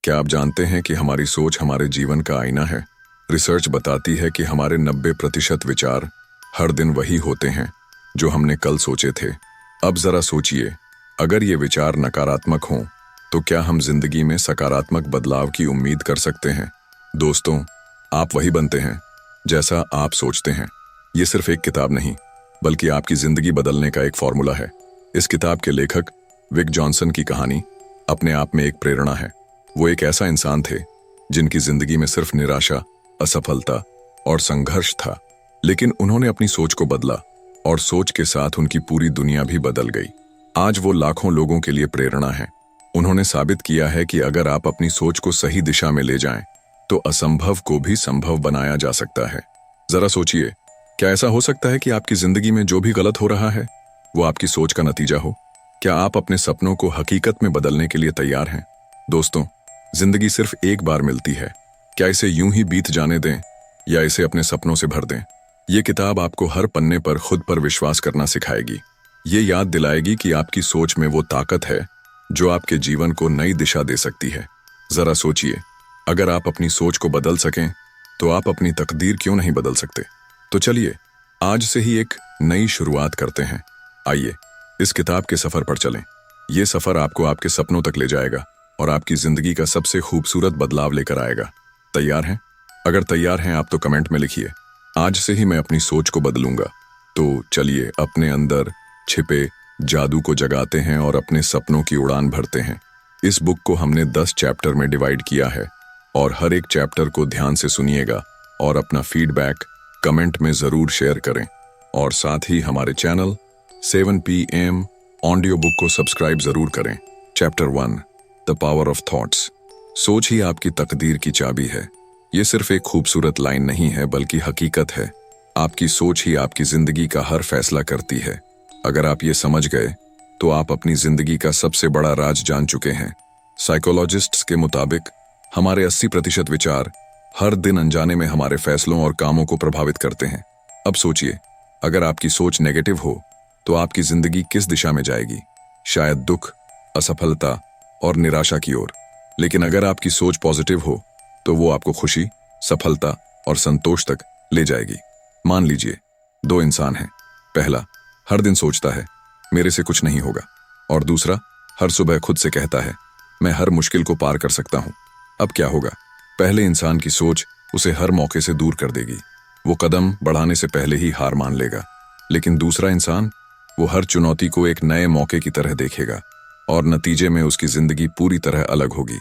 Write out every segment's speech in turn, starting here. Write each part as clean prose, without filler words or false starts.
क्या आप जानते हैं कि हमारी सोच हमारे जीवन का आईना है? रिसर्च बताती है कि हमारे 90% विचार हर दिन वही होते हैं जो हमने कल सोचे थे। अब जरा सोचिए, अगर ये विचार नकारात्मक हों तो क्या हम जिंदगी में सकारात्मक बदलाव की उम्मीद कर सकते हैं? दोस्तों, आप वही बनते हैं जैसा आप सोचते हैं। ये सिर्फ एक किताब नहीं, बल्कि आपकी जिंदगी बदलने का एक फॉर्मूला है। इस किताब के लेखक विक जॉनसन की कहानी अपने आप में एक प्रेरणा है। वो एक ऐसा इंसान थे जिनकी जिंदगी में सिर्फ निराशा, असफलता और संघर्ष था, लेकिन उन्होंने अपनी सोच को बदला और सोच के साथ उनकी पूरी दुनिया भी बदल गई। आज वो लाखों लोगों के लिए प्रेरणा है। उन्होंने साबित किया है कि अगर आप अपनी सोच को सही दिशा में ले जाएं, तो असंभव को भी संभव बनाया जा सकता है। जरा सोचिए, क्या ऐसा हो सकता है कि आपकी जिंदगी में जो भी गलत हो रहा है वो आपकी सोच का नतीजा हो? क्या आप अपने सपनों को हकीकत में बदलने के लिए तैयार हैं? दोस्तों, जिंदगी सिर्फ एक बार मिलती है। क्या इसे यूं ही बीत जाने दें या इसे अपने सपनों से भर दें? ये किताब आपको हर पन्ने पर खुद पर विश्वास करना सिखाएगी। ये याद दिलाएगी कि आपकी सोच में वो ताकत है जो आपके जीवन को नई दिशा दे सकती है। जरा सोचिए, अगर आप अपनी सोच को बदल सकें तो आप अपनी तकदीर क्यों नहीं बदल सकते? तो चलिए, आज से ही एक नई शुरुआत करते हैं। आइए, इस किताब के सफर पर चलें। ये सफर आपको आपके सपनों तक ले जाएगा और आपकी जिंदगी का सबसे खूबसूरत बदलाव लेकर आएगा। तैयार हैं? अगर तैयार हैं आप तो कमेंट में लिखिए, आज से ही मैं अपनी सोच को बदलूंगा। तो चलिए, अपने अंदर छिपे जादू को जगाते हैं और अपने सपनों की उड़ान भरते हैं। इस बुक को हमने 10 चैप्टर में डिवाइड किया है और हर एक चैप्टर को ध्यान से सुनिएगा और अपना फीडबैक कमेंट में जरूर शेयर करें। और साथ ही हमारे चैनल 7 PM ऑडियो बुक को सब्सक्राइब जरूर करें। Chapter 1, the power of thoughts. सोच ही आपकी तकदीर की चाबी है। ये सिर्फ एक खूबसूरत लाइन नहीं है, बल्कि हकीकत है। आपकी सोच ही आपकी जिंदगी का हर फैसला करती है। अगर आप ये समझ गए तो आप अपनी जिंदगी का सबसे बड़ा राज जान चुके हैं। साइकोलॉजिस्ट्स के मुताबिक हमारे 80% विचार हर दिन अनजाने में हमारे फैसलों और कामों को प्रभावित करते हैं। अब सोचिए, अगर आपकी सोच नेगेटिव हो तो आपकी जिंदगी किस दिशा में जाएगी? शायद दुख, असफलता और निराशा की ओर। लेकिन अगर आपकी सोच पॉजिटिव हो तो वो आपको खुशी, सफलता और संतोष तक ले जाएगी। मान लीजिए 2 इंसान हैं। पहला हर दिन सोचता है मेरे से कुछ नहीं होगा, और दूसरा हर सुबह खुद से कहता है मैं हर मुश्किल को पार कर सकता हूं। अब क्या होगा? पहले इंसान की सोच उसे हर मौके से दूर कर देगी। वो कदम बढ़ाने से पहले ही हार मान लेगा। लेकिन दूसरा इंसान, वो हर चुनौती को एक नए मौके की तरह देखेगा और नतीजे में उसकी जिंदगी पूरी तरह अलग होगी।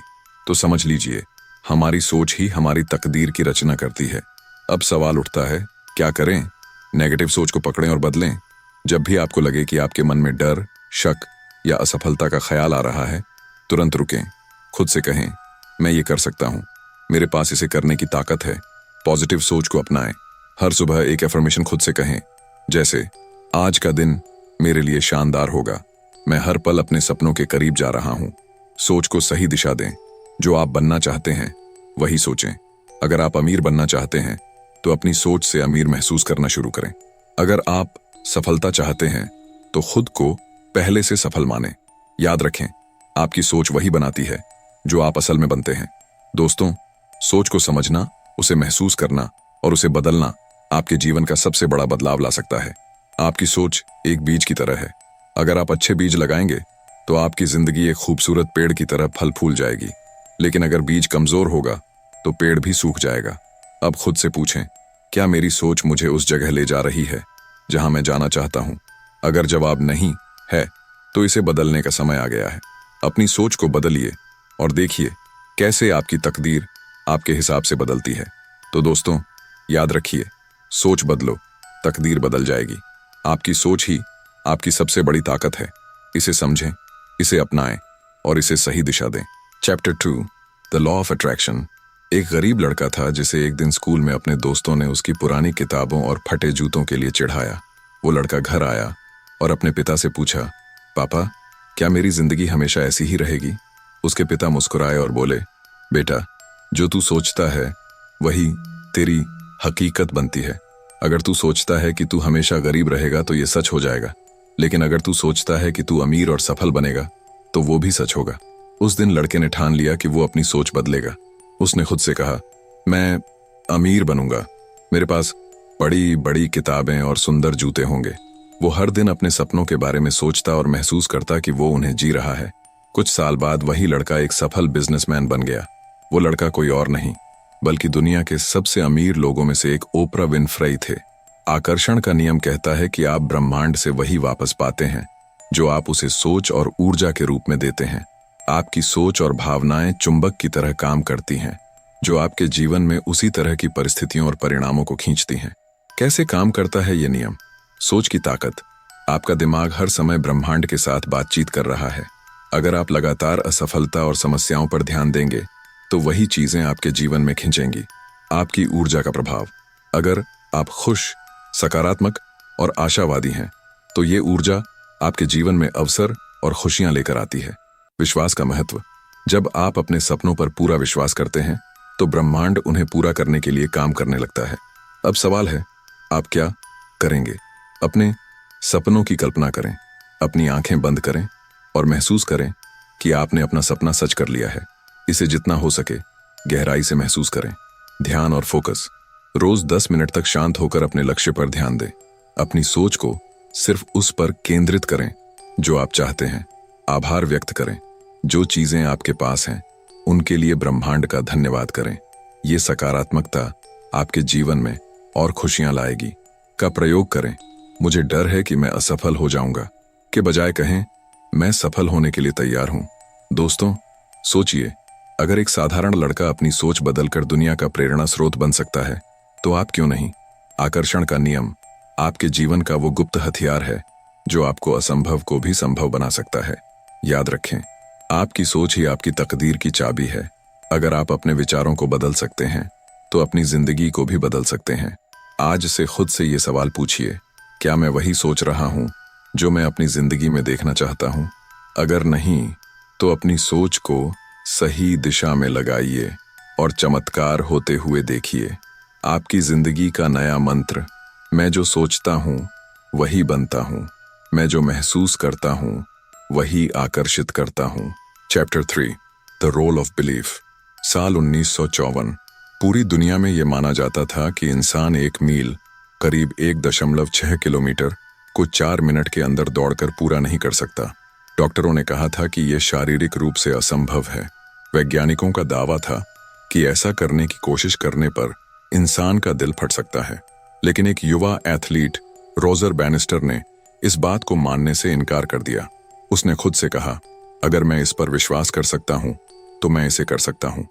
तो समझ लीजिए, हमारी सोच ही हमारी तकदीर की रचना करती है। अब सवाल उठता है, क्या करें? नेगेटिव सोच को पकड़ें और बदलें। जब भी आपको लगे कि आपके मन में डर, शक या असफलता का ख्याल आ रहा है, तुरंत रुकें। खुद से कहें मैं ये कर सकता हूँ, मेरे पास इसे करने की ताकत है। पॉजिटिव सोच को अपनाएं। हर सुबह एक एफर्मेशन खुद से कहें, जैसे आज का दिन मेरे लिए शानदार होगा, मैं हर पल अपने सपनों के करीब जा रहा हूं। सोच को सही दिशा दें। जो आप बनना चाहते हैं वही सोचें। अगर आप अमीर बनना चाहते हैं तो अपनी सोच से अमीर महसूस करना शुरू करें। अगर आप सफलता चाहते हैं तो खुद को पहले से सफल मानें। याद रखें, आपकी सोच वही बनाती है जो आप असल में बनते हैं। दोस्तों, सोच को समझना, उसे महसूस करना और उसे बदलना आपके जीवन का सबसे बड़ा बदलाव ला सकता है। आपकी सोच एक बीज की तरह है। अगर आप अच्छे बीज लगाएंगे तो आपकी जिंदगी एक खूबसूरत पेड़ की तरह फल फूल जाएगी। लेकिन अगर बीज कमजोर होगा तो पेड़ भी सूख जाएगा। अब खुद से पूछें, क्या मेरी सोच मुझे उस जगह ले जा रही है जहां मैं जाना चाहता हूं? अगर जवाब नहीं है तो इसे बदलने का समय आ गया है। अपनी सोच को बदलिए और देखिए कैसे आपकी तकदीर आपके हिसाब से बदलती है। तो दोस्तों, याद रखिए, सोच बदलो, तकदीर बदल जाएगी। आपकी सोच ही आपकी सबसे बड़ी ताकत है। इसे समझें, इसे अपनाएं और इसे सही दिशा दें। Chapter 2, the law of attraction. एक गरीब लड़का था जिसे एक दिन स्कूल में अपने दोस्तों ने उसकी पुरानी किताबों और फटे जूतों के लिए चिढ़ाया। वो लड़का घर आया और अपने पिता से पूछा, पापा, क्या मेरी जिंदगी हमेशा ऐसी ही रहेगी? उसके पिता मुस्कुराए और बोले, बेटा, जो तू सोचता है वही तेरी हकीकत बनती है। अगर तू सोचता है कि तू हमेशा गरीब रहेगा तो ये सच हो जाएगा, लेकिन अगर तू सोचता है कि तू अमीर और सफल बनेगा तो वो भी सच होगा। उस दिन लड़के ने ठान लिया कि वो अपनी सोच बदलेगा। उसने खुद से कहा, मैं अमीर बनूंगा, मेरे पास बड़ी बड़ी किताबें और सुंदर जूते होंगे। वो हर दिन अपने सपनों के बारे में सोचता और महसूस करता कि वो उन्हें जी रहा है। कुछ साल बाद वही लड़का एक सफल बिजनेसमैन बन गया। वो लड़का कोई और नहीं बल्कि दुनिया के सबसे अमीर लोगों में से एक ओपरा विनफ्रे थे। आकर्षण का नियम कहता है कि आप ब्रह्मांड से वही वापस पाते हैं जो आप उसे सोच और ऊर्जा के रूप में देते हैं। आपकी सोच और भावनाएं चुंबक की तरह काम करती हैं जो आपके जीवन में उसी तरह की परिस्थितियों और परिणामों को खींचती हैं। कैसे काम करता है ये नियम? सोच की ताकत। आपका दिमाग हर समय ब्रह्मांड के साथ बातचीत कर रहा है। अगर आप लगातार असफलता और समस्याओं पर ध्यान देंगे तो वही चीजें आपके जीवन में खींचेंगी। आपकी ऊर्जा का प्रभाव। अगर आप खुश, सकारात्मक और आशावादी हैं तो ये ऊर्जा आपके जीवन में अवसर और खुशियां लेकर आती है। विश्वास का महत्व। जब आप अपने सपनों पर पूरा विश्वास करते हैं तो ब्रह्मांड उन्हें पूरा करने के लिए काम करने लगता है। अब सवाल है, आप क्या करेंगे? अपने सपनों की कल्पना करें, अपनी आंखें बंद करें और महसूस करें कि आपने अपना सपना सच कर लिया है। इसे जितना हो सके गहराई से महसूस करें। ध्यान और फोकस। रोज 10 मिनट तक शांत होकर अपने लक्ष्य पर ध्यान दें। अपनी सोच को सिर्फ उस पर केंद्रित करें जो आप चाहते हैं। आभार व्यक्त करें। जो चीजें आपके पास हैं उनके लिए ब्रह्मांड का धन्यवाद करें। ये सकारात्मकता आपके जीवन में और खुशियां लाएगी। का प्रयोग करें, मुझे डर है कि मैं असफल हो जाऊंगा के बजाय कहें, मैं सफल होने के लिए तैयार हूं। दोस्तों, सोचिए, अगर एक साधारण लड़का अपनी सोच बदलकर दुनिया का प्रेरणा स्रोत बन सकता है तो आप क्यों नहीं? आकर्षण का नियम आपके जीवन का वो गुप्त हथियार है जो आपको असंभव को भी संभव बना सकता है। याद रखें, आपकी सोच ही आपकी तकदीर की चाबी है। अगर आप अपने विचारों को बदल सकते हैं तो अपनी जिंदगी को भी बदल सकते हैं। आज से खुद से ये सवाल पूछिए, क्या मैं वही सोच रहा हूं जो मैं अपनी जिंदगी में देखना चाहता हूं? अगर नहीं तो अपनी सोच को सही दिशा में लगाइए और चमत्कार होते हुए देखिए। आपकी जिंदगी का नया मंत्र, मैं जो सोचता हूं वही बनता हूं, मैं जो महसूस करता हूं वही आकर्षित करता हूं। Chapter 3, the role of belief. साल 1954। पूरी दुनिया में यह माना जाता था कि इंसान 1 मील करीब 1.6 किलोमीटर को 4 मिनट के अंदर दौड़कर पूरा नहीं कर सकता। डॉक्टरों ने कहा था कि यह शारीरिक रूप से असंभव है। वैज्ञानिकों का दावा था कि ऐसा करने की कोशिश करने पर इंसान का दिल फट सकता है। लेकिन एक युवा एथलीट रोजर बैनिस्टर ने इस बात को मानने से इनकार कर दिया। उसने खुद से कहा, अगर मैं इस पर विश्वास कर सकता हूं तो मैं इसे कर सकता हूं।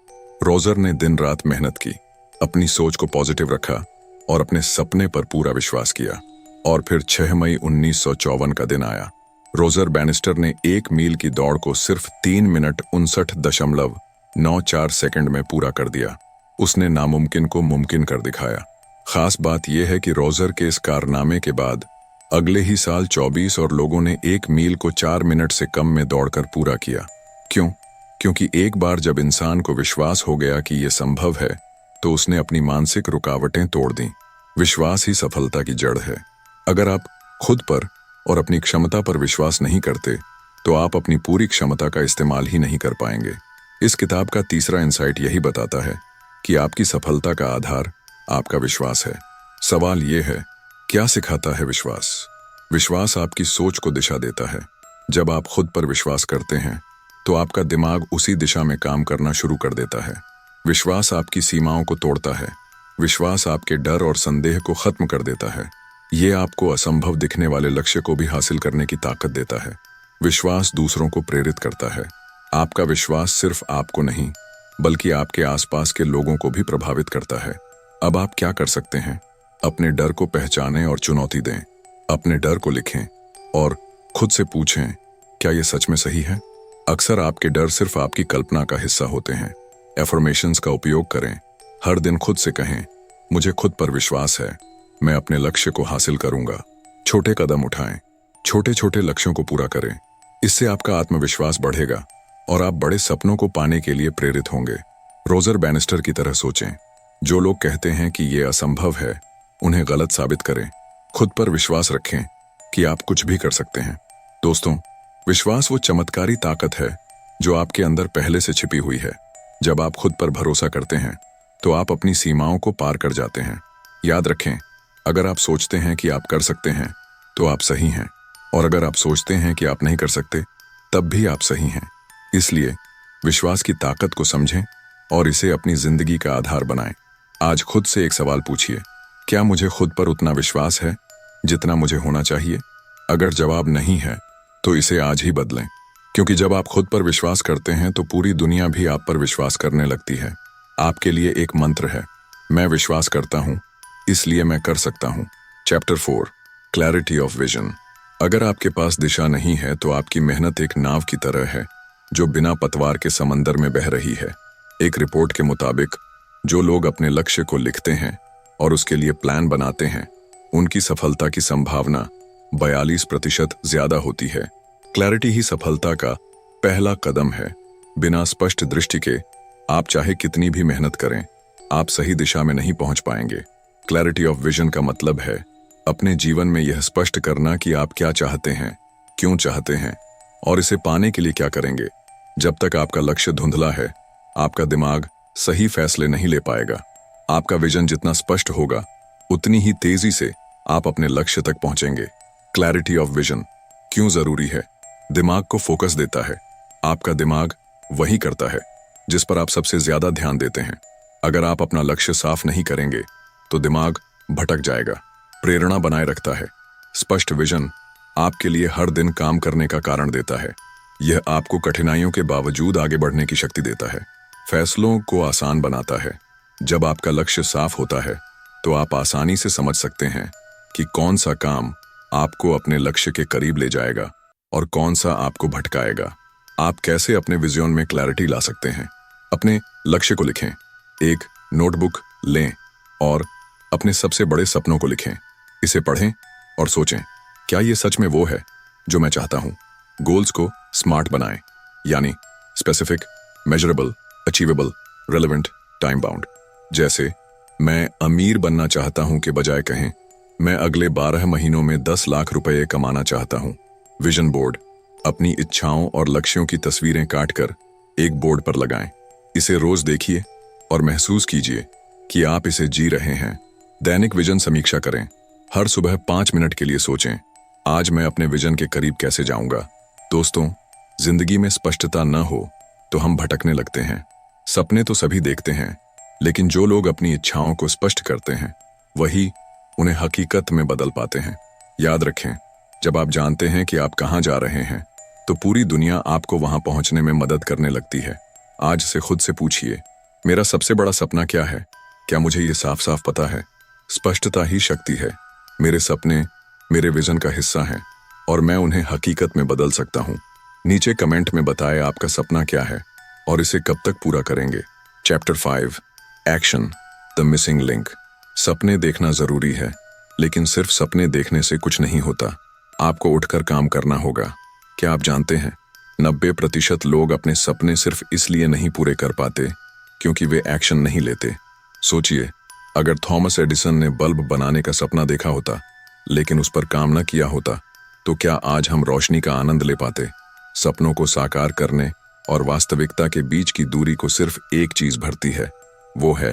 रोजर ने दिन रात मेहनत की, अपनी सोच को पॉजिटिव रखा और अपने सपने पर पूरा विश्वास किया। और फिर 6 मई 1954 का दिन आया। रोजर बैनिस्टर ने 1 मील की दौड़ को सिर्फ 3 मिनट 59.94 सेकंड में पूरा कर दिया। उसने नामुमकिन को मुमकिन कर दिखाया। खास बात यह है कि रोजर के इस कारनामे के बाद अगले ही साल 24 और लोगों ने 1 मील को 4 मिनट से कम में दौड़कर पूरा किया। क्यों? क्योंकि एक बार जब इंसान को विश्वास हो गया कि यह संभव है तो उसने अपनी मानसिक रुकावटें तोड़ दी। विश्वास ही सफलता की जड़ है। अगर आप खुद पर और अपनी क्षमता पर विश्वास नहीं करते तो आप अपनी पूरी क्षमता का इस्तेमाल ही नहीं कर पाएंगे। इस किताब का तीसरा इंसाइट यही बताता है कि आपकी सफलता का आधार आपका विश्वास है। सवाल यह है, क्या सिखाता है विश्वास? विश्वास आपकी सोच को दिशा देता है। जब आप खुद पर विश्वास करते हैं तो आपका दिमाग उसी दिशा में काम करना शुरू कर देता है। विश्वास आपकी सीमाओं को तोड़ता है। विश्वास आपके डर और संदेह को खत्म कर देता है। ये आपको असंभव दिखने वाले लक्ष्य को भी हासिल करने की ताकत देता है। विश्वास दूसरों को प्रेरित करता है। आपका विश्वास सिर्फ आपको नहीं बल्कि आपके आसपास के लोगों को भी प्रभावित करता है। अब आप क्या कर सकते हैं? अपने डर को पहचानें और चुनौती दें। अपने डर को लिखें और खुद से पूछें, क्या यह सच में सही है? अक्सर आपके डर सिर्फ आपकी कल्पना का हिस्सा होते हैं। एफर्मेशंस का उपयोग करें। हर दिन खुद से कहें, मुझे खुद पर विश्वास है, मैं अपने लक्ष्य को हासिल करूंगा। छोटे कदम उठाएं, छोटे छोटे लक्ष्यों को पूरा करें। इससे आपका आत्मविश्वास बढ़ेगा और आप बड़े सपनों को पाने के लिए प्रेरित होंगे। रोजर बैनिस्टर की तरह सोचें। जो लोग कहते हैं कि यह असंभव है, उन्हें गलत साबित करें। खुद पर विश्वास रखें कि आप कुछ भी कर सकते हैं। दोस्तों, विश्वास वो चमत्कारी ताकत है जो आपके अंदर पहले से छिपी हुई है। जब आप खुद पर भरोसा करते हैं तो आप अपनी सीमाओं को पार कर जाते हैं। याद रखें, अगर आप सोचते हैं कि आप कर सकते हैं तो आप सही हैं, और अगर आप सोचते हैं कि आप नहीं कर सकते तब भी आप सही हैं। इसलिए विश्वास की ताकत को समझें और इसे अपनी जिंदगी का आधार बनाएं। आज खुद से एक सवाल पूछिए, क्या मुझे खुद पर उतना विश्वास है जितना मुझे होना चाहिए? अगर जवाब नहीं है तो इसे आज ही बदलें, क्योंकि जब आप खुद पर विश्वास करते हैं तो पूरी दुनिया भी आप पर विश्वास करने लगती है। आपके लिए एक मंत्र है, मैं विश्वास करता हूं इसलिए मैं कर सकता हूं। Chapter 4, clarity of vision. अगर आपके पास दिशा नहीं है तो आपकी मेहनत एक नाव की तरह है जो बिना पतवार के समंदर में बह रही है। एक रिपोर्ट के मुताबिक जो लोग अपने लक्ष्य को लिखते हैं और उसके लिए प्लान बनाते हैं उनकी सफलता की संभावना 42% ज्यादा होती है। क्लैरिटी ही सफलता का पहला कदम है। बिना स्पष्ट दृष्टि के आप चाहे कितनी भी मेहनत करें, आप सही दिशा में नहीं पहुंच पाएंगे। क्लैरिटी ऑफ विजन का मतलब है अपने जीवन में यह स्पष्ट करना कि आप क्या चाहते हैं, क्यों चाहते हैं और इसे पाने के लिए क्या करेंगे। जब तक आपका लक्ष्य धुंधला है, आपका दिमाग सही फैसले नहीं ले पाएगा। आपका विजन जितना स्पष्ट होगा उतनी ही तेजी से आप अपने लक्ष्य तक पहुंचेंगे। क्लैरिटी ऑफ विजन क्यों जरूरी है? दिमाग को फोकस देता है। आपका दिमाग वही करता है जिस पर आप सबसे ज्यादा ध्यान देते हैं। अगर आप अपना लक्ष्य साफ नहीं करेंगे तो दिमाग भटक जाएगा। प्रेरणा बनाए रखता है। स्पष्ट विजन आपके लिए हर दिन काम करने का कारण देता है। यह आपको कठिनाइयों के बावजूद आगे बढ़ने की शक्ति देता है। फैसलों को आसान बनाता है। जब आपका लक्ष्य साफ होता है तो आप आसानी से समझ सकते हैं कि कौन सा काम आपको अपने लक्ष्य के करीब ले जाएगा और कौन सा आपको भटकाएगा। आप कैसे अपने विजन में क्लैरिटी ला सकते हैं? अपने लक्ष्य को लिखें। एक नोटबुक लें और अपने सबसे बड़े सपनों को लिखें। इसे पढ़ें और सोचें, क्या ये सच में वो है जो मैं चाहता हूं? गोल्स को स्मार्ट बनाएं, यानी specific, measurable, achievable, relevant, time bound. जैसे मैं अमीर बनना चाहता हूं के बजाय कहें मैं अगले 12 महीनों में 10 लाख रुपए कमाना चाहता हूं। विजन बोर्ड अपनी इच्छाओं और लक्ष्यों की तस्वीरें काटकर एक बोर्ड पर लगाएं। इसे रोज देखिए और महसूस कीजिए कि आप इसे जी रहे हैं। दैनिक विजन समीक्षा करें। हर सुबह 5 मिनट के लिए सोचें, आज मैं अपने विजन के करीब कैसे जाऊंगा। दोस्तों, जिंदगी में स्पष्टता न हो तो हम भटकने लगते हैं। सपने तो सभी देखते हैं, लेकिन जो लोग अपनी इच्छाओं को स्पष्ट करते हैं वही उन्हें हकीकत में बदल पाते हैं। याद रखें, जब आप जानते हैं कि आप कहां जा रहे हैं तो पूरी दुनिया आपको वहां पहुंचने में मदद करने लगती है। आज से खुद से पूछिए, मेरा सबसे बड़ा सपना क्या है? क्या मुझे ये साफ साफ पता है? स्पष्टता ही शक्ति है। मेरे सपने मेरे विजन का हिस्सा हैं और मैं उन्हें हकीकत में बदल सकता हूं। नीचे कमेंट में बताएं आपका सपना क्या है और इसे कब तक पूरा करेंगे। Chapter 5, action, the missing link. सपने देखना जरूरी है, लेकिन सिर्फ सपने देखने से कुछ नहीं होता। आपको उठकर काम करना होगा। क्या आप जानते हैं 90% लोग अपने सपने सिर्फ इसलिए नहीं पूरे कर पाते क्योंकि वे एक्शन नहीं लेते। सोचिए, अगर थॉमस एडिसन ने बल्ब बनाने का सपना देखा होता लेकिन उस पर काम न किया होता तो क्या आज हम रोशनी का आनंद ले पाते? सपनों को साकार करने और वास्तविकता के बीच की दूरी को सिर्फ एक चीज भरती है, वो है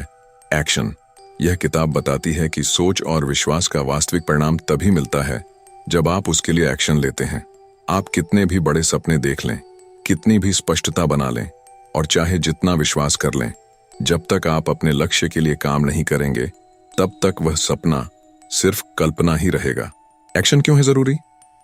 एक्शन। यह किताब बताती है कि सोच और विश्वास का वास्तविक परिणाम तभी मिलता है जब आप उसके लिए एक्शन लेते हैं। आप कितने भी बड़े सपने देख लें, कितनी भी स्पष्टता बना लें और चाहे जितना विश्वास कर लें, जब तक आप अपने लक्ष्य के लिए काम नहीं करेंगे तब तक वह सपना सिर्फ कल्पना ही रहेगा। एक्शन क्यों है जरूरी?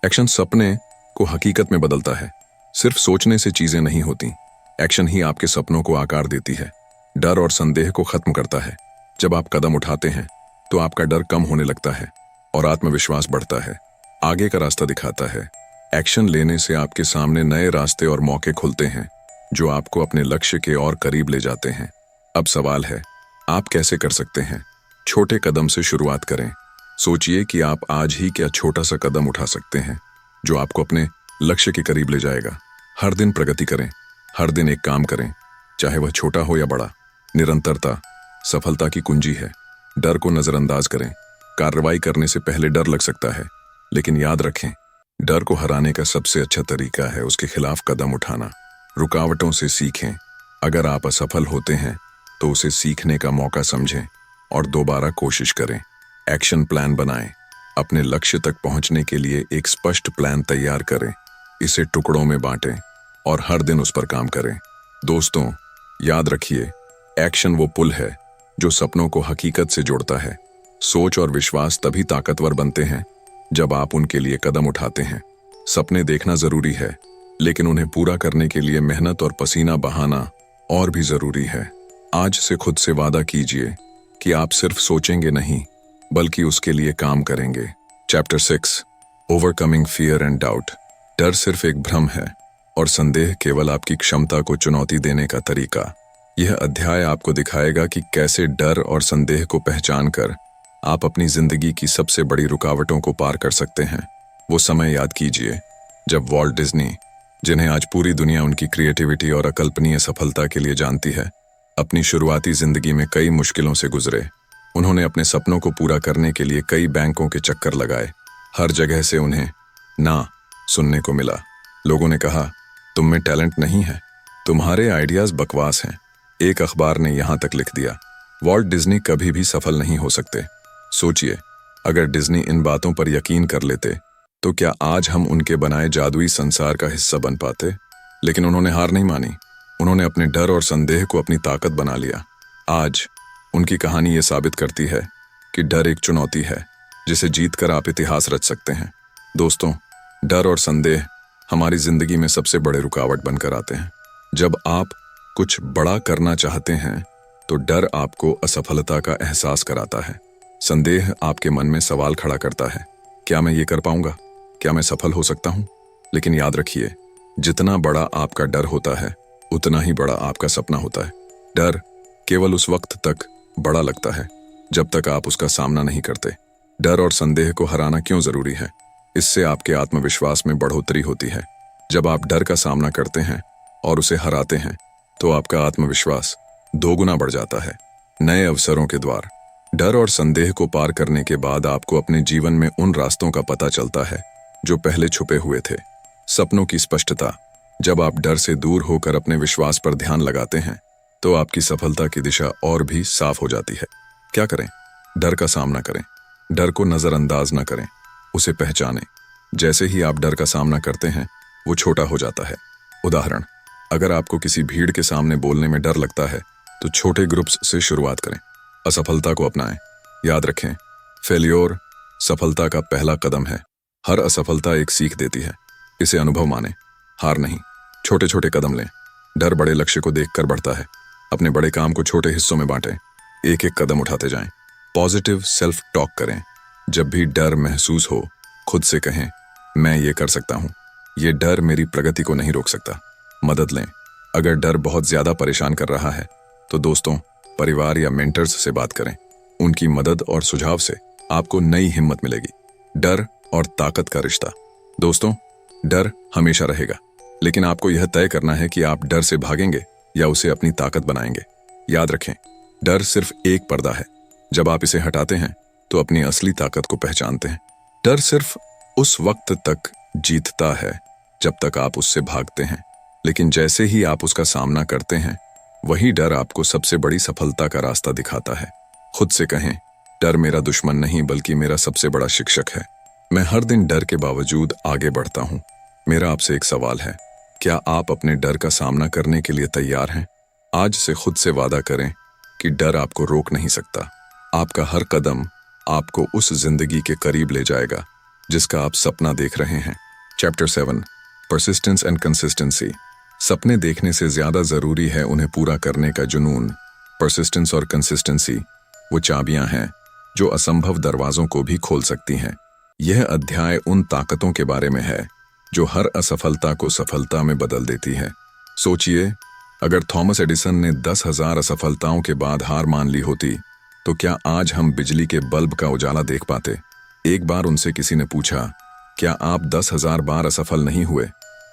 एक्शन सपने को हकीकत में बदलता है। सिर्फ सोचने से चीजें नहीं होती, एक्शन ही आपके सपनों को आकार देती है। डर और संदेह को खत्म करता है। जब आप कदम उठाते हैं तो आपका डर कम होने लगता है और आत्मविश्वास बढ़ता है। आगे का रास्ता दिखाता है। एक्शन लेने से आपके सामने नए रास्ते और मौके खुलते हैं जो आपको अपने लक्ष्य के और करीब ले जाते हैं। अब सवाल है, आप कैसे कर सकते हैं? छोटे कदम से शुरुआत करें। सोचिए कि आप आज ही क्या छोटा सा कदम उठा सकते हैं जो आपको अपने लक्ष्य के करीब ले जाएगा। हर दिन प्रगति करें, हर दिन एक काम करें, चाहे वह छोटा हो या बड़ा। निरंतरता सफलता की कुंजी है। डर को नजरअंदाज करें। कार्रवाई करने से पहले डर लग सकता है, लेकिन याद रखें, डर को हराने का सबसे अच्छा तरीका है उसके खिलाफ कदम उठाना। रुकावटों से सीखें। अगर आप असफल होते हैं तो उसे सीखने का मौका समझें और दोबारा कोशिश करें। एक्शन प्लान बनाएं। अपने लक्ष्य तक पहुंचने के लिए एक स्पष्ट प्लान तैयार करें। इसे टुकड़ों में बांटें और हर दिन उस पर काम करें। दोस्तों, याद रखिए, एक्शन वो पुल है जो सपनों को हकीकत से जोड़ता है। सोच और विश्वास तभी ताकतवर बनते हैं जब आप उनके लिए कदम उठाते हैं। सपने देखना जरूरी है, लेकिन उन्हें पूरा करने के लिए मेहनत और पसीना बहाना और भी जरूरी है। आज से खुद से वादा कीजिए कि आप सिर्फ सोचेंगे नहीं, बल्कि उसके लिए काम करेंगे। Chapter 6, overcoming fear and doubt. डर सिर्फ एक भ्रम है और संदेह केवल आपकी क्षमता को चुनौती देने का तरीका। यह अध्याय आपको दिखाएगा कि कैसे डर और संदेह को पहचान कर आप अपनी जिंदगी की सबसे बड़ी रुकावटों को पार कर सकते हैं। वो समय याद कीजिए जब वॉल्ट डिज्नी, जिन्हें आज पूरी दुनिया उनकी क्रिएटिविटी और अकल्पनीय सफलता के लिए जानती है, अपनी शुरुआती जिंदगी में कई मुश्किलों से गुजरे। उन्होंने अपने सपनों को पूरा करने के लिए कई बैंकों के चक्कर लगाए। हर जगह से उन्हें ना सुनने को मिला। लोगों ने कहा, तुम में टैलेंट नहीं है, तुम्हारे आइडियाज बकवास हैं। एक अखबार ने यहां तक लिख दिया, वॉल्ट डिज्नी कभी भी सफल नहीं हो सकते। सोचिए, अगर डिज्नी इन बातों पर यकीन कर लेते तो क्या आज हम उनके बनाए जादुई संसार का हिस्सा बन पाते? लेकिन उन्होंने हार नहीं मानी। उन्होंने अपने डर और संदेह को अपनी ताकत बना लिया। आज उनकी कहानी ये साबित करती है कि डर एक चुनौती है जिसे जीतकर आप इतिहास रच सकते हैं। दोस्तों, डर और संदेह हमारी जिंदगी में सबसे बड़े रुकावट बनकर आते हैं। जब आप कुछ बड़ा करना चाहते हैं तो डर आपको असफलता का एहसास कराता है। संदेह आपके मन में सवाल खड़ा करता है, क्या मैं ये कर पाऊंगा? क्या मैं सफल हो सकता हूं? लेकिन याद रखिए, जितना बड़ा आपका डर होता है, उतना ही बड़ा आपका सपना होता है। डर केवल उस वक्त तक बड़ा लगता है जब तक आप उसका सामना नहीं करते। डर और संदेह को हराना क्यों जरूरी है? इससे आपके आत्मविश्वास में बढ़ोतरी होती है। जब आप डर का सामना करते हैं और उसे हराते हैं तो आपका आत्मविश्वास 2 गुना बढ़ जाता है। नए अवसरों के द्वार। डर और संदेह को पार करने के बाद आपको अपने जीवन में उन रास्तों का पता चलता है जो पहले छुपे हुए थे। सपनों की स्पष्टता। जब आप डर से दूर होकर अपने विश्वास पर ध्यान लगाते हैं तो आपकी सफलता की दिशा और भी साफ हो जाती है। क्या करें? डर का सामना करें। डर को नजरअंदाज न करें, उसे पहचानें। जैसे ही आप डर का सामना करते हैं, वो छोटा हो जाता है। उदाहरण, अगर आपको किसी भीड़ के सामने बोलने में डर लगता है तो छोटे ग्रुप्स से शुरुआत करें। असफलता को अपनाएं। याद रखें, फेल्योर सफलता का पहला कदम है। हर असफलता एक सीख देती है। इसे अनुभव माने, हार नहीं। छोटे छोटे कदम लें। डर बड़े लक्ष्य को देखकर बढ़ता है। अपने बड़े काम को छोटे हिस्सों में बांटें। एक एक कदम उठाते जाएं। पॉजिटिव सेल्फ टॉक करें। जब भी डर महसूस हो, खुद से कहें, मैं ये कर सकता हूं। ये डर मेरी प्रगति को नहीं रोक सकता। मदद लें। अगर डर बहुत ज्यादा परेशान कर रहा है तो दोस्तों, परिवार या मेंटर्स से बात करें। उनकी मदद और सुझाव से आपको नई हिम्मत मिलेगी। डर और ताकत का रिश्ता। दोस्तों, डर हमेशा रहेगा, लेकिन आपको यह तय करना है कि आप डर से भागेंगे या उसे अपनी ताकत बनाएंगे। याद रखें, डर सिर्फ एक पर्दा है। जब आप इसे हटाते हैं तो अपनी असली ताकत को पहचानते हैं। डर सिर्फ उस वक्त तक जीतता है जब तक आप उससे भागते हैं, लेकिन जैसे ही आप उसका सामना करते हैं, वही डर आपको सबसे बड़ी सफलता का रास्ता दिखाता है। खुद से कहें, डर मेरा दुश्मन नहीं बल्कि मेरा सबसे बड़ा शिक्षक है। मैं हर दिन डर के बावजूद आगे बढ़ता हूं। मेरा आपसे एक सवाल है, क्या आप अपने डर का सामना करने के लिए तैयार हैं? आज से खुद से वादा करें कि डर आपको रोक नहीं सकता। आपका हर कदम आपको उस जिंदगी के करीब ले जाएगा जिसका आप सपना देख रहे हैं। Chapter 7, persistence and consistency. सपने देखने से ज्यादा जरूरी है उन्हें पूरा करने का जुनून। परसिस्टेंस और कंसिस्टेंसी वो चाबियां हैं जो असंभव दरवाजों को भी खोल सकती हैं। यह अध्याय उन ताकतों के बारे में है जो हर असफलता को सफलता में बदल देती है। सोचिए, अगर थॉमस एडिसन ने 10,000 असफलताओं के बाद हार मान ली होती तो क्या आज हम बिजली के बल्ब का उजाला देख पाते? एक बार उनसे किसी ने पूछा, क्या आप 10,000 बार असफल नहीं हुए?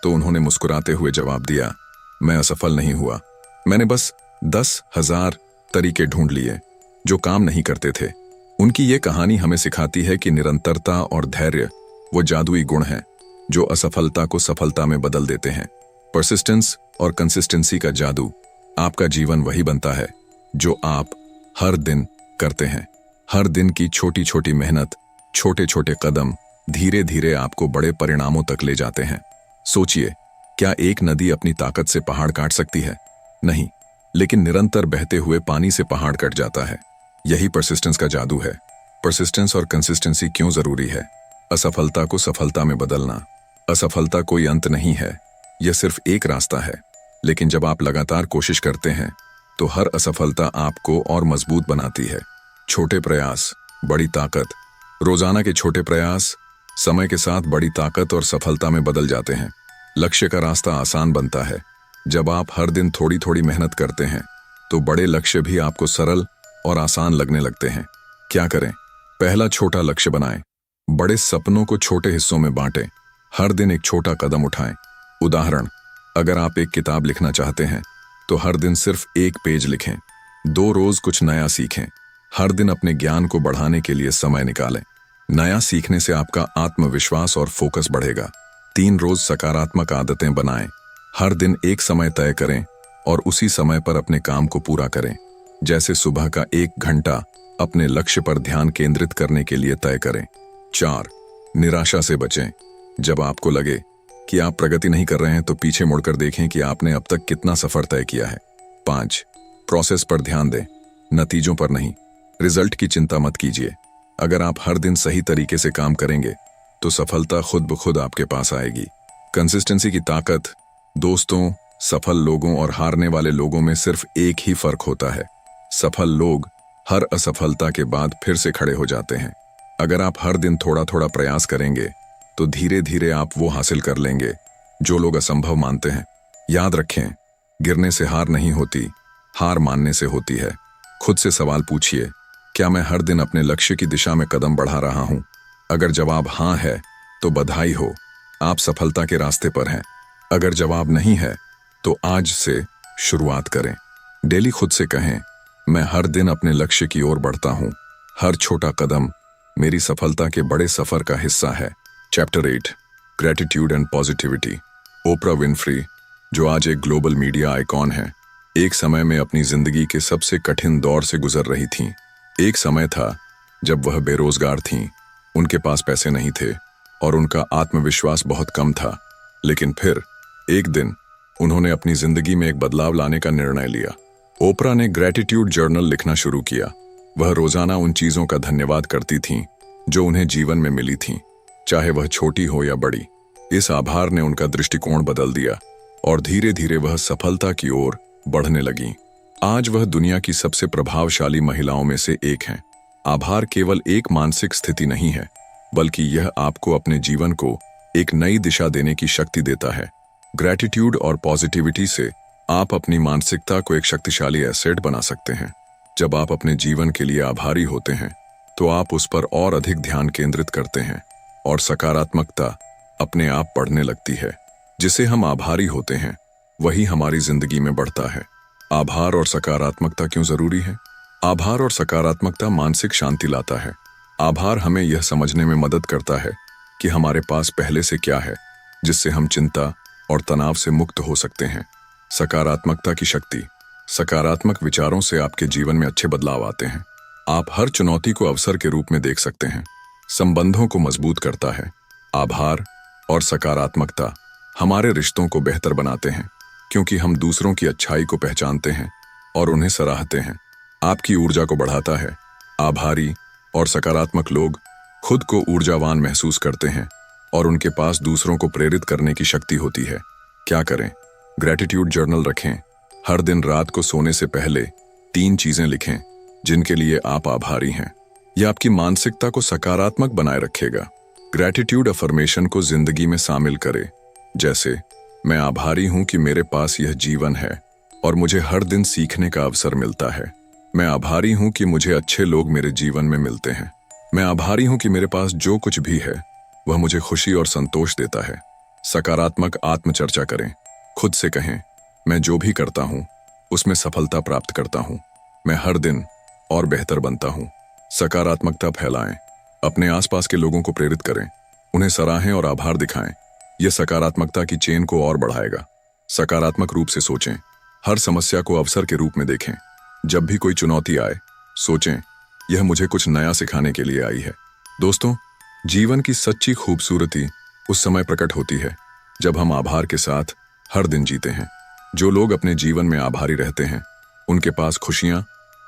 तो उन्होंने मुस्कुराते हुए जवाब दिया, मैं असफल नहीं हुआ, मैंने बस 10,000 तरीके ढूंढ लिए जो काम नहीं करते थे। उनकी ये कहानी हमें सिखाती है कि निरंतरता और धैर्य वो जादुई गुण हैं जो असफलता को सफलता में बदल देते हैं। परसिस्टेंस और कंसिस्टेंसी का जादू। आपका जीवन वही बनता है जो आप हर दिन करते हैं। हर दिन की छोटी छोटी मेहनत, छोटे छोटे कदम धीरे धीरे आपको बड़े परिणामों तक ले जाते हैं। सोचिए, क्या एक नदी अपनी ताकत से पहाड़ काट सकती है? नहीं, लेकिन निरंतर बहते हुए पानी से पहाड़ कट जाता है। यही परसिस्टेंस का जादू है। परसिस्टेंस और कंसिस्टेंसी क्यों जरूरी है? असफलता को सफलता में बदलना। असफलता कोई अंत नहीं है, यह सिर्फ एक रास्ता है। लेकिन जब आप लगातार कोशिश करते हैं तो हर असफलता आपको और मजबूत बनाती है। छोटे प्रयास, बड़ी ताकत। रोजाना के छोटे प्रयास समय के साथ बड़ी ताकत और सफलता में बदल जाते हैं। लक्ष्य का रास्ता आसान बनता है। जब आप हर दिन थोड़ी थोड़ी मेहनत करते हैं तो बड़े लक्ष्य भी आपको सरल और आसान लगने लगते हैं। क्या करें? पहला छोटा लक्ष्य बनाएं। बड़े सपनों को छोटे हिस्सों में बांटें। हर दिन एक छोटा कदम उठाएं। उदाहरण, अगर आप एक किताब लिखना चाहते हैं तो हर दिन सिर्फ एक पेज लिखें। 2 रोज कुछ नया सीखें। हर दिन अपने ज्ञान को बढ़ाने के लिए समय निकालें। नया सीखने से आपका आत्मविश्वास और फोकस बढ़ेगा। 3 रोज सकारात्मक आदतें बनाएं। हर दिन एक समय तय करें और उसी समय पर अपने काम को पूरा करें। जैसे सुबह का 1 घंटा अपने लक्ष्य पर ध्यान केंद्रित करने के लिए तय करें। 4, निराशा से बचें। जब आपको लगे कि आप प्रगति नहीं कर रहे हैं तो पीछे मुड़कर देखें कि आपने अब तक कितना सफर तय किया है। 5, प्रोसेस पर ध्यान दें, नतीजों पर नहीं। रिजल्ट की चिंता मत कीजिए। अगर आप हर दिन सही तरीके से काम करेंगे तो सफलता खुद ब खुद आपके पास आएगी। कंसिस्टेंसी की ताकत। दोस्तों, सफल लोगों और हारने वाले लोगों में सिर्फ एक ही फर्क होता है। सफल लोग हर असफलता के बाद फिर से खड़े हो जाते हैं। अगर आप हर दिन थोड़ा थोड़ा प्रयास करेंगे तो धीरे धीरे आप वो हासिल कर लेंगे जो लोग असंभव मानते हैं। याद रखें, गिरने से हार नहीं होती, हार मानने से होती है। खुद से सवाल पूछिए, क्या मैं हर दिन अपने लक्ष्य की दिशा में कदम बढ़ा रहा हूं? अगर जवाब हाँ है तो बधाई हो, आप सफलता के रास्ते पर हैं। अगर जवाब नहीं है तो आज से शुरुआत करें। डेली खुद से कहें, मैं हर दिन अपने लक्ष्य की ओर बढ़ता हूं। हर छोटा कदम मेरी सफलता के बड़े सफर का हिस्सा है। Chapter 8, gratitude and positivity. Opener Winfrey, जो आज एक ग्लोबल मीडिया आइकॉन है, एक समय में अपनी जिंदगी के सबसे कठिन दौर से गुजर रही थीं। एक समय था जब वह बेरोजगार थीं, उनके पास पैसे नहीं थे और उनका आत्मविश्वास बहुत कम था। लेकिन फिर एक दिन उन्होंने अपनी जिंदगी में एक बदलाव लाने का निर्णय लिया। ओपरा ने ग्रेटिट्यूड जर्नल लिखना शुरू किया। वह रोजाना उन चीजों का धन्यवाद करती थीं जो उन्हें जीवन में मिली थीं, चाहे वह छोटी हो या बड़ी। इस आभार ने उनका दृष्टिकोण बदल दिया और धीरे धीरे वह सफलता की ओर बढ़ने लगीं। आज वह दुनिया की सबसे प्रभावशाली महिलाओं में से एक हैं। आभार केवल एक मानसिक स्थिति नहीं है, बल्कि यह आपको अपने जीवन को एक नई दिशा देने की शक्ति देता है। ग्रेटिट्यूड और पॉजिटिविटी से आप अपनी मानसिकता को एक शक्तिशाली एसेट बना सकते हैं। जब आप अपने जीवन के लिए आभारी होते हैं तो आप उस पर और अधिक ध्यान केंद्रित करते हैं और सकारात्मकता अपने आप बढ़ने लगती है। जिसे हम आभारी होते हैं वही हमारी जिंदगी में बढ़ता है। आभार और सकारात्मकता क्यों जरूरी है? आभार और सकारात्मकता मानसिक शांति लाता है। आभार हमें यह समझने में मदद करता है कि हमारे पास पहले से क्या है जिससे हम चिंता और तनाव से मुक्त हो सकते हैं। सकारात्मकता की शक्ति। सकारात्मक विचारों से आपके जीवन में अच्छे बदलाव आते हैं। आप हर चुनौती को अवसर के रूप में देख सकते हैं। संबंधों को मजबूत करता है। आभार और सकारात्मकता हमारे रिश्तों को बेहतर बनाते हैं, क्योंकि हम दूसरों की अच्छाई को पहचानते हैं और उन्हें सराहते हैं। आपकी ऊर्जा को बढ़ाता है। आभारी और सकारात्मक लोग खुद को ऊर्जावान महसूस करते हैं और उनके पास दूसरों को प्रेरित करने की शक्ति होती है। क्या करें? ग्रेटिट्यूड जर्नल रखें। हर दिन रात को सोने से पहले 3 चीजें लिखें जिनके लिए आप आभारी हैं। यह आपकी मानसिकता को सकारात्मक बनाए रखेगा। ग्रेटिट्यूड अफर्मेशन को जिंदगी में शामिल करें, जैसे मैं आभारी हूं कि मेरे पास यह जीवन है और मुझे हर दिन सीखने का अवसर मिलता है। मैं आभारी हूं कि मुझे अच्छे लोग मेरे जीवन में मिलते हैं। मैं आभारी हूं कि मेरे पास जो कुछ भी है वह मुझे खुशी और संतोष देता है। सकारात्मक आत्मचर्चा करें। खुद से कहें, मैं जो भी करता हूं उसमें सफलता प्राप्त करता हूं। मैं हर दिन और बेहतर बनता हूं। सकारात्मकता फैलाएं। अपने आसपास के लोगों को प्रेरित करें, उन्हें सराहें और आभार दिखाएं। यह सकारात्मकता की चेन को और बढ़ाएगा। सकारात्मक रूप से सोचें। हर समस्या को अवसर के रूप में देखें। जब भी कोई चुनौती आए, सोचें, यह मुझे कुछ नया सिखाने के लिए आई है। दोस्तों, जीवन की सच्ची खूबसूरती उस समय प्रकट होती है जब हम आभार के साथ हर दिन जीते हैं। जो लोग अपने जीवन में आभारी रहते हैं, उनके पास खुशियां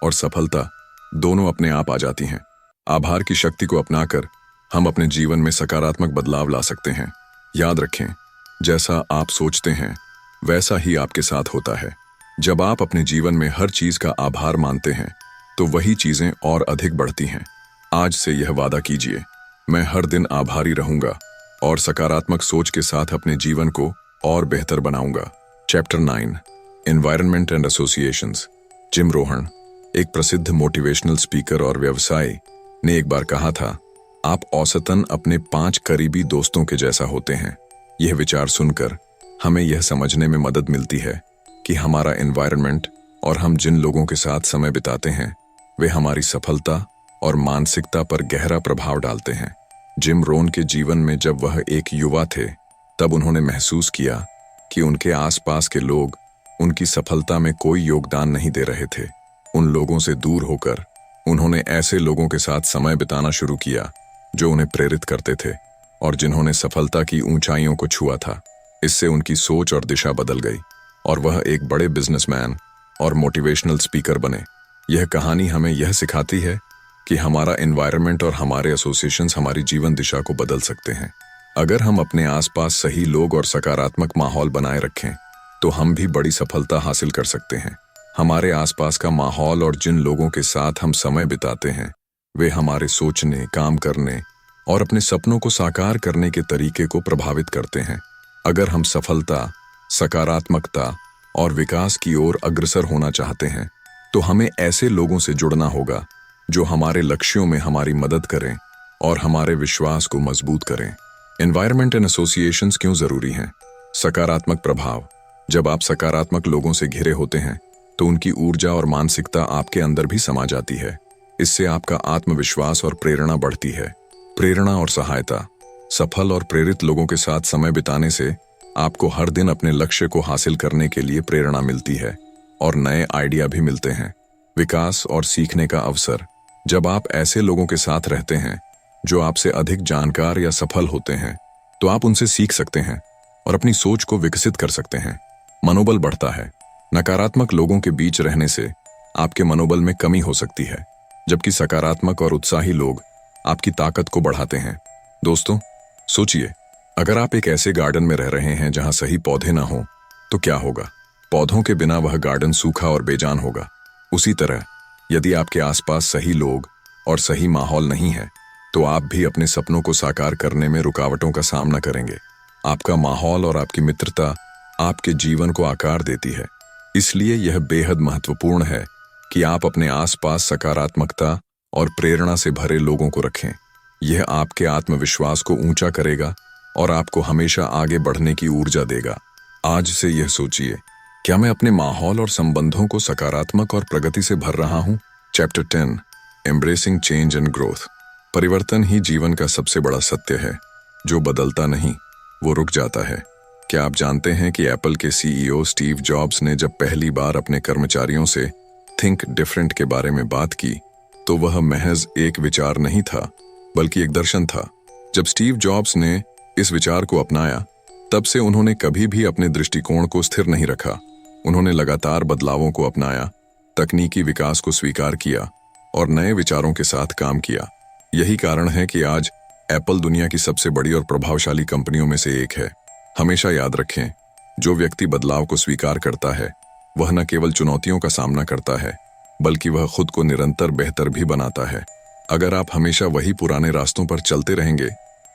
और सफलता दोनों अपने आप आ जाती हैं। आभार की शक्ति को अपनाकर हम अपने जीवन में सकारात्मक बदलाव ला सकते हैं। याद रखें, जैसा आप सोचते हैं वैसा ही आपके साथ होता है। जब आप अपने जीवन में हर चीज का आभार मानते हैं तो वही चीजें और अधिक बढ़ती हैं। आज से यह वादा कीजिए, मैं हर दिन आभारी रहूंगा और सकारात्मक सोच के साथ अपने जीवन को और बेहतर बनाऊंगा। Chapter 9, environment and associations. Gym Rohan, एक प्रसिद्ध मोटिवेशनल स्पीकर और व्यवसायी, ने एक बार कहा था, आप औसतन अपने 5 करीबी दोस्तों के जैसा होते हैं। यह विचार सुनकर हमें यह समझने में मदद मिलती है कि हमारा एनवायरनमेंट और हम जिन लोगों के साथ समय बिताते हैं वे हमारी सफलता और मानसिकता पर गहरा प्रभाव डालते हैं। जिम रोहन के जीवन में जब वह एक युवा थे, तब उन्होंने महसूस किया कि उनके आसपास के लोग उनकी सफलता में कोई योगदान नहीं दे रहे थे। उन लोगों से दूर होकर उन्होंने ऐसे लोगों के साथ समय बिताना शुरू किया जो उन्हें प्रेरित करते थे और जिन्होंने सफलता की ऊंचाइयों को छुआ था। इससे उनकी सोच और दिशा बदल गई और वह एक बड़े बिजनेसमैन और मोटिवेशनल स्पीकर बने। यह कहानी हमें यह सिखाती है कि हमारा एनवायरनमेंट और हमारे एसोसिएशंस हमारी जीवन दिशा को बदल सकते हैं। अगर हम अपने आसपास सही लोग और सकारात्मक माहौल बनाए रखें तो हम भी बड़ी सफलता हासिल कर सकते हैं। हमारे आसपास का माहौल और जिन लोगों के साथ हम समय बिताते हैं वे हमारे सोचने, काम करने और अपने सपनों को साकार करने के तरीके को प्रभावित करते हैं। अगर हम सफलता, सकारात्मकता और विकास की ओर अग्रसर होना चाहते हैं तो हमें ऐसे लोगों से जुड़ना होगा जो हमारे लक्ष्यों में हमारी मदद करें और हमारे विश्वास को मजबूत करें। एनवायरनमेंट एंड एसोसिएशंस क्यों जरूरी हैं? सकारात्मक प्रभाव। जब आप सकारात्मक लोगों से घिरे होते हैं तो उनकी ऊर्जा और मानसिकता आपके अंदर भी समा जाती है। इससे आपका आत्मविश्वास और प्रेरणा बढ़ती है। प्रेरणा और सहायता। सफल और प्रेरित लोगों के साथ समय बिताने से आपको हर दिन अपने लक्ष्य को हासिल करने के लिए प्रेरणा मिलती है और नए आइडिया भी मिलते हैं। विकास और सीखने का अवसर। जब आप ऐसे लोगों के साथ रहते हैं जो आपसे अधिक जानकार या सफल होते हैं तो आप उनसे सीख सकते हैं और अपनी सोच को विकसित कर सकते हैं। मनोबल बढ़ता है। नकारात्मक लोगों के बीच रहने से आपके मनोबल में कमी हो सकती है, जबकि सकारात्मक और उत्साही लोग आपकी ताकत को बढ़ाते हैं। दोस्तों, सोचिए, अगर आप एक ऐसे गार्डन में रह रहे हैं जहां सही पौधे ना हो तो क्या होगा? पौधों के बिना वह गार्डन सूखा और बेजान होगा। उसी तरह, यदि आपके आसपास सही लोग और सही माहौल नहीं है तो आप भी अपने सपनों को साकार करने में रुकावटों का सामना करेंगे। आपका माहौल और आपकी मित्रता आपके जीवन को आकार देती है। इसलिए यह बेहद महत्वपूर्ण है कि आप अपने आसपास सकारात्मकता और प्रेरणा से भरे लोगों को रखें। यह आपके आत्मविश्वास को ऊंचा करेगा और आपको हमेशा आगे बढ़ने की ऊर्जा देगा। आज से यह सोचिए, क्या मैं अपने माहौल और संबंधों को सकारात्मक और प्रगति से भर रहा हूं? Chapter 10, embracing change and growth. परिवर्तन ही जीवन का सबसे बड़ा सत्य है। जो बदलता नहीं, वो रुक जाता है। क्या आप जानते हैं कि एप्पल के सीईओ स्टीव जॉब्स ने जब पहली बार अपने कर्मचारियों से थिंक डिफरेंट के बारे में बात की तो वह महज एक विचार नहीं था, बल्कि एक दर्शन था। जब स्टीव जॉब्स ने इस विचार को अपनाया, तब से उन्होंने कभी भी अपने दृष्टिकोण को स्थिर नहीं रखा। उन्होंने लगातार बदलावों को अपनाया, तकनीकी विकास को स्वीकार किया और नए विचारों के साथ काम किया। यही कारण है कि आज एप्पल दुनिया की सबसे बड़ी और प्रभावशाली कंपनियों में से एक है। हमेशा याद रखें, जो व्यक्ति बदलाव को स्वीकार करता है वह न केवल चुनौतियों का सामना करता है, बल्कि वह खुद को निरंतर बेहतर भी बनाता है। अगर आप हमेशा वही पुराने रास्तों पर चलते रहेंगे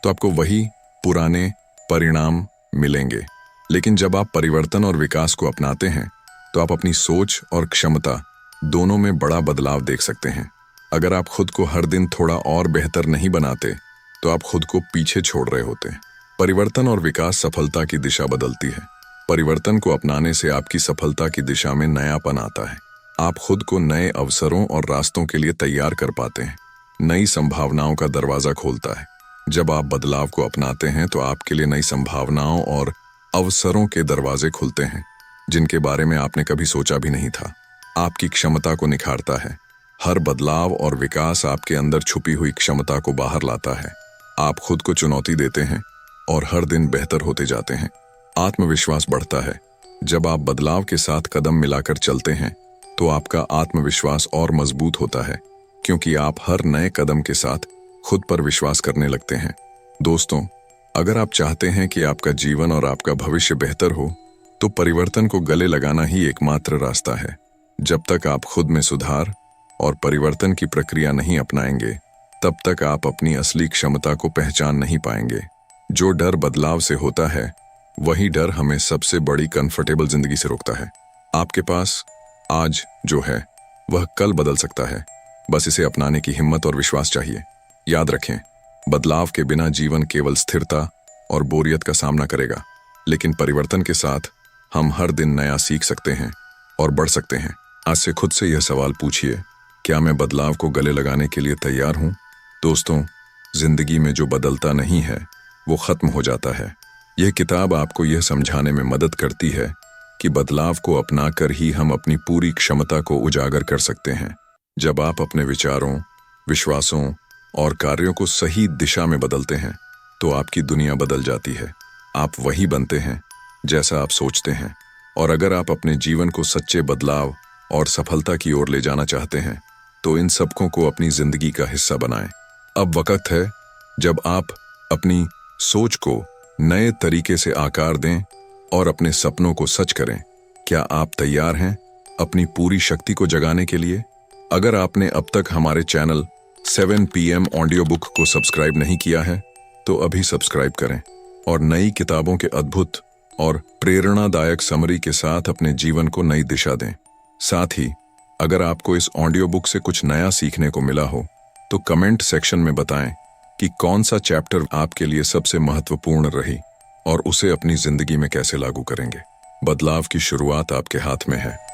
तो आपको वही पुराने परिणाम मिलेंगे। लेकिन जब आप परिवर्तन और विकास को अपनाते हैं तो आप अपनी सोच और क्षमता दोनों में बड़ा बदलाव देख सकते हैं। अगर आप खुद को हर दिन थोड़ा और बेहतर नहीं बनाते तो आप खुद को पीछे छोड़ रहे होते हैं। परिवर्तन और विकास सफलता की दिशा बदलती है। परिवर्तन को अपनाने से आपकी सफलता की दिशा में नयापन आता है। आप खुद को नए अवसरों और रास्तों के लिए तैयार कर पाते हैं। नई संभावनाओं का दरवाजा खोलता है। जब आप बदलाव को अपनाते हैं तो आपके लिए नई संभावनाओं और अवसरों के दरवाजे खुलते हैं जिनके बारे में आपने कभी सोचा भी नहीं था। आपकी क्षमता को निखारता है। हर बदलाव और विकास आपके अंदर छुपी हुई क्षमता को बाहर लाता है। आप खुद को चुनौती देते हैं और हर दिन बेहतर होते जाते हैं। आत्मविश्वास बढ़ता है। जब आप बदलाव के साथ कदम मिलाकर चलते हैं तो आपका आत्मविश्वास और मजबूत होता है, क्योंकि आप हर नए कदम के साथ खुद पर विश्वास करने लगते हैं। दोस्तों, अगर आप चाहते हैं कि आपका जीवन और आपका भविष्य बेहतर हो, तो परिवर्तन को गले लगाना ही एकमात्र रास्ता है। जब तक आप खुद में सुधार और परिवर्तन की प्रक्रिया नहीं अपनाएंगे, तब तक आप अपनी असली क्षमता को पहचान नहीं पाएंगे। जो डर बदलाव से होता है, वही डर हमें सबसे बड़ी कंफर्टेबल जिंदगी से रोकता है। आपके पास आज जो है वह कल बदल सकता है। बस इसे अपनाने की हिम्मत और विश्वास चाहिए। याद रखें, बदलाव के बिना जीवन केवल स्थिरता और बोरियत का सामना करेगा, लेकिन परिवर्तन के साथ हम हर दिन नया सीख सकते हैं और बढ़ सकते हैं। आज से खुद से यह सवाल पूछिए, क्या मैं बदलाव को गले लगाने के लिए तैयार हूं? दोस्तों, जिंदगी में जो बदलता नहीं है वो खत्म हो जाता है। यह किताब आपको यह समझाने में मदद करती है कि बदलाव को अपनाकर ही हम अपनी पूरी क्षमता को उजागर कर सकते हैं। जब आप अपने विचारों, विश्वासों और कार्यों को सही दिशा में बदलते हैं, तो आपकी दुनिया बदल जाती है। आप वही बनते हैं जैसा आप सोचते हैं। और अगर आप अपने जीवन को सच्चे बदलाव और सफलता की ओर ले जाना चाहते हैं, तो इन सबकों को अपनी जिंदगी का हिस्सा बनाएं। अब वक्त है जब आप अपनी सोच को नए तरीके से आकार दें और अपने सपनों को सच करें। क्या आप तैयार हैं अपनी पूरी शक्ति को जगाने के लिए? अगर आपने अब तक हमारे चैनल 7 PM ऑडियो बुक को सब्सक्राइब नहीं किया है, तो अभी सब्सक्राइब करें और नई किताबों के अद्भुत और प्रेरणादायक समरी के साथ अपने जीवन को नई दिशा दें। साथ ही अगर आपको इस ऑडियो बुक से कुछ नया सीखने को मिला हो, तो कमेंट सेक्शन में बताएं कि कौन सा चैप्टर आपके लिए सबसे महत्वपूर्ण रही और उसे अपनी जिंदगी में कैसे लागू करेंगे। बदलाव की शुरुआत आपके हाथ में है।